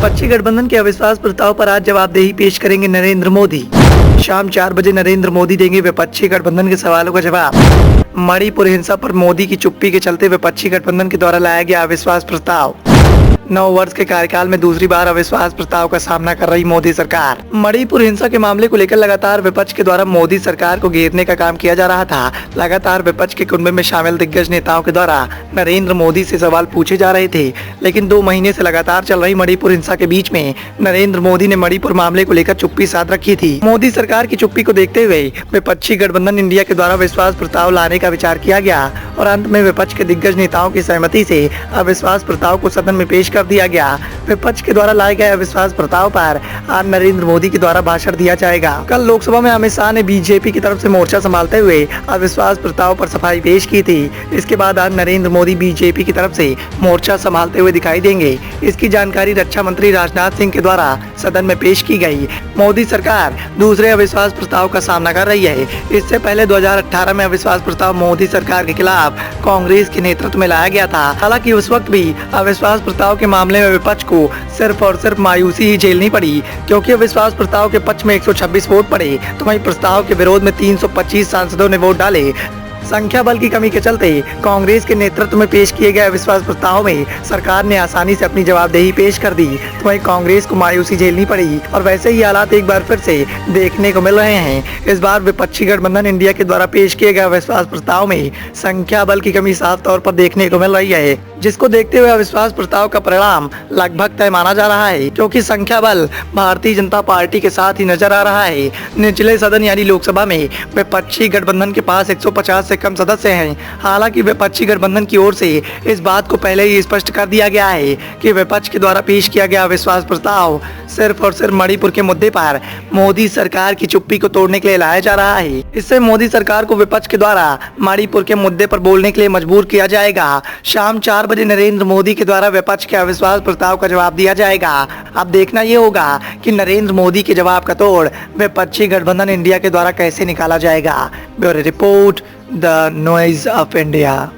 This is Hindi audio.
विपक्षी गठबंधन के अविश्वास प्रस्ताव पर आज जवाबदेही पेश करेंगे नरेंद्र मोदी। शाम 4 बजे नरेंद्र मोदी देंगे विपक्षी गठबंधन के सवालों का जवाब। मणिपुर हिंसा पर मोदी की चुप्पी के चलते विपक्षी गठबंधन के द्वारा लाया गया अविश्वास प्रस्ताव। 9 वर्ष के कार्यकाल में दूसरी बार अविश्वास प्रस्ताव का सामना कर रही मोदी सरकार। मणिपुर हिंसा के मामले को लेकर लगातार विपक्ष के द्वारा मोदी सरकार को घेरने का काम किया जा रहा था। लगातार विपक्ष के कुंभ में शामिल दिग्गज नेताओं के द्वारा नरेंद्र मोदी से सवाल पूछे जा रहे थे, लेकिन 2 महीने से लगातार चल रही मणिपुर हिंसा के बीच में नरेंद्र मोदी ने मणिपुर मामले को लेकर चुप्पी साध रखी थी। मोदी सरकार की चुप्पी को देखते हुए विपक्षी गठबंधन इंडिया के द्वारा अविश्वास प्रस्ताव लाने का विचार किया गया और अंत में विपक्ष के दिग्गज नेताओं की सहमति से अविश्वास प्रस्ताव को सदन में पेश कर दिया गया। विपक्ष के द्वारा लाए गए अविश्वास प्रस्ताव पर आज नरेंद्र मोदी के द्वारा भाषण दिया जाएगा। कल लोकसभा में अमित शाह ने बीजेपी की तरफ से मोर्चा संभालते हुए अविश्वास प्रस्ताव पर सफाई पेश की थी। इसके बाद आज नरेंद्र मोदी बीजेपी की तरफ से मोर्चा संभालते हुए दिखाई देंगे। इसकी जानकारी रक्षा मंत्री राजनाथ सिंह के द्वारा सदन में पेश की गई। मोदी सरकार दूसरे अविश्वास प्रस्ताव का सामना कर रही है। इससे पहले 2018 में अविश्वास प्रस्ताव मोदी सरकार के खिलाफ कांग्रेस के नेतृत्व में लाया गया था। हालांकि उस वक्त भी अविश्वास प्रस्ताव के मामले में विपक्ष को सिर्फ और सिर्फ मायूसी ही झेलनी पड़ी, क्योंकि अविश्वास प्रस्ताव के पक्ष में 126 वोट पड़े तो वहीं प्रस्ताव के विरोध में 325 सांसदों ने वोट डाले। संख्या बल की कमी के चलते कांग्रेस के नेतृत्व में पेश किए गए अविश्वास प्रस्ताव में सरकार ने आसानी से अपनी जवाबदेही पेश कर दी तो वहीं कांग्रेस को मायूसी झेलनी पड़ी और वैसे ही हालात एक बार फिर से देखने को मिल रहे हैं। इस बार विपक्षी गठबंधन इंडिया के द्वारा पेश किए गए अविश्वास प्रस्ताव में संख्या बल की कमी साफ तौर पर देखने को मिल रही है, जिसको देखते हुए अविश्वास प्रस्ताव का परिणाम लगभग तय माना जा रहा है, क्योंकि संख्या बल भारतीय जनता पार्टी के साथ ही नजर आ रहा है। निचले सदन यानी लोकसभा में विपक्षी गठबंधन के पास 150 से कम सदस्य हैं। हालांकि विपक्षी गठबंधन की ओर से इस बात को पहले ही स्पष्ट कर दिया गया है कि विपक्ष के द्वारा पेश किया गया अविश्वास प्रस्ताव सिर्फ और सिर्फ मणिपुर के मुद्दे पर मोदी सरकार की चुप्पी को तोड़ने के लिए लाया जा रहा है। इससे मोदी सरकार को विपक्ष के द्वारा मणिपुर के मुद्दे पर बोलने के लिए मजबूर किया जाएगा। शाम 4 बजे नरेंद्र मोदी के द्वारा विपक्ष के अविश्वास प्रस्ताव का जवाब दिया जाएगा। अब देखना ये होगा कि नरेंद्र मोदी के जवाब का तोड़ विपक्षी गठबंधन इंडिया के द्वारा कैसे निकाला जाएगा। Bureau report, the noise of India.